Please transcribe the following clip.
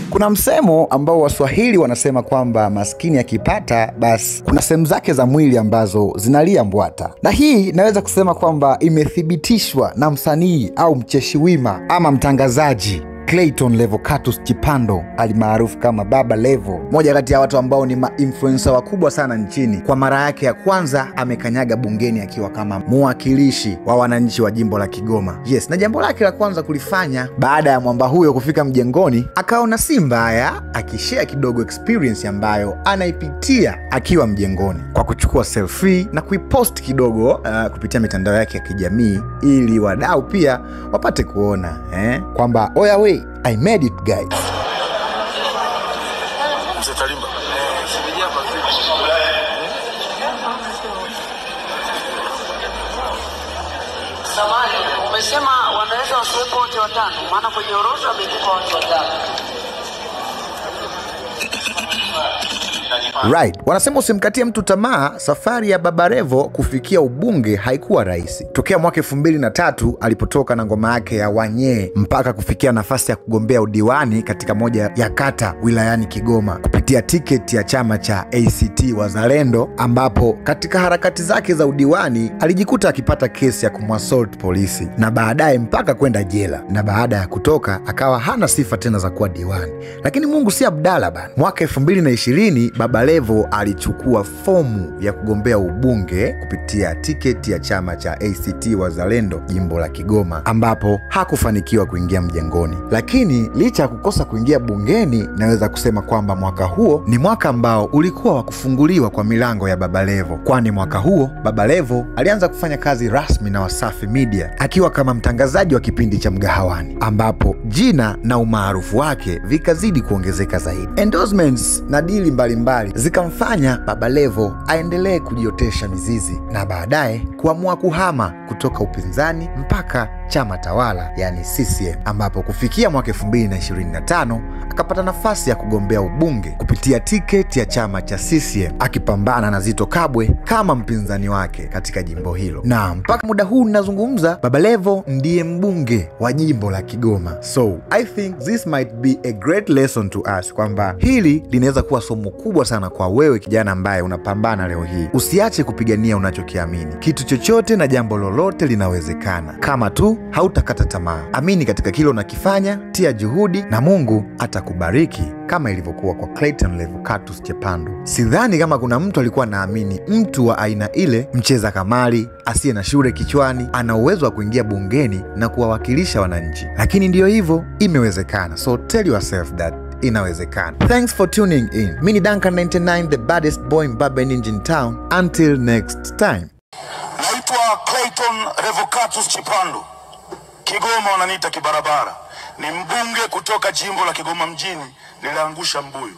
Kuna msemo ambao Waswahili wanasema kwamba maskini akipata basi kuna sehemu zake za mwili ambazo zinalia mbwata, na hii naweza kusema kwamba imethibitishwa na msanii au mcheshi wima ama mtangazaji Clayton Levocatus Chipando alimaarufu kama Baba Levo, moja kati ya watu ambao ni ma-influencer wakubwa sana nchini. Kwa mara yake ya kwanza amekanyaga bungeni akiwa kama mwakilishi wa wananchi wa jimbo la Kigoma. Yes, na jambo lake la kwanza kulifanya baada ya mwamba huyo kufika mjengoni, akaona si mbaya akishare kidogo experience ambayo anaipitia akiwa mjengoni kwa kuchukua selfie na kuipost kidogo kupitia mitandao yake ya kijamii, ili wadau pia wapate kuona kwamba oya we, I made it guys. Samani, umesema wanaweza wasiwepo wote watano, maana kwenye orodha wameandikwa watu watano. Right. Wanasema usimkatie mtu tamaa. Safari ya Baba Levo kufikia ubunge haikuwa rahisi. Tokea mwaka 2003 alipotoka na ngoma yake ya Wanyee mpaka kufikia nafasi ya kugombea udiwani katika moja ya kata wilayani Kigoma kupitia tiketi ya chama cha ACT Wazalendo, ambapo katika harakati zake za udiwani alijikuta akipata kesi ya kumwassault polisi na baadaye mpaka kwenda jela, na baada ya kutoka akawa hana sifa tena za kuwa diwani. Lakini Mungu si Abdalla bana. Mwaka 2020 Baba Levo alichukua fomu ya kugombea ubunge kupitia tiketi ya chama cha ACT Wazalendo jimbo la Kigoma, ambapo hakufanikiwa kuingia mjengoni. Lakini licha ya kukosa kuingia bungeni, naweza kusema kwamba mwaka huo ni mwaka ambao ulikuwa wa kufunguliwa kwa milango ya Baba Levo, kwani mwaka huo Baba Levo alianza kufanya kazi rasmi na Wasafi Media akiwa kama mtangazaji wa kipindi cha Mgahawani, ambapo jina na umaarufu wake vikazidi kuongezeka zaidi. Endorsements na dili mbalimbali zikamfanya Baba Levo aendelee kujiotesha mizizi na baadaye kuamua kuhama kutoka upinzani mpaka chama tawala yani CCM, ambapo kufikia mwaka 2025 akapata nafasi ya kugombea ubunge kupitia tiketi ya chama cha CCM, akipambana na Zitto Kabwe kama mpinzani wake katika jimbo hilo. Na mpaka muda huu ninazungumza, Baba Levo ndiye mbunge wa jimbo la Kigoma. So I think this might be a great lesson to us, kwamba hili linaweza kuwa somo kubwa sana kwa wewe kijana ambaye unapambana leo hii. Usiache kupigania unachokiamini. Kitu chochote na jambo lolote linawezekana kama tu hautakata tamaa. Amini katika kile unakifanya, tia juhudi na Mungu atakubariki, kama ilivyokuwa kwa Clayton Levocatus Chipando. Sidhani kama kuna mtu alikuwa naamini mtu wa aina ile, mcheza kamari, asiye na shule kichwani, ana uwezo wa kuingia bungeni na kuwawakilisha wananchi. Lakini ndiyo hivyo, imewezekana. So tell yourself that inawezekana. Thanks for tuning in. Mimi ni Duncan 99, the baddest boy in Baba Ninja in town. Until next time. Naitwa Clayton Levocatus Chipando. Kigoma wananiita kibarabara. Ni mbunge kutoka jimbo la Kigoma mjini. Niliangusha mbuyu.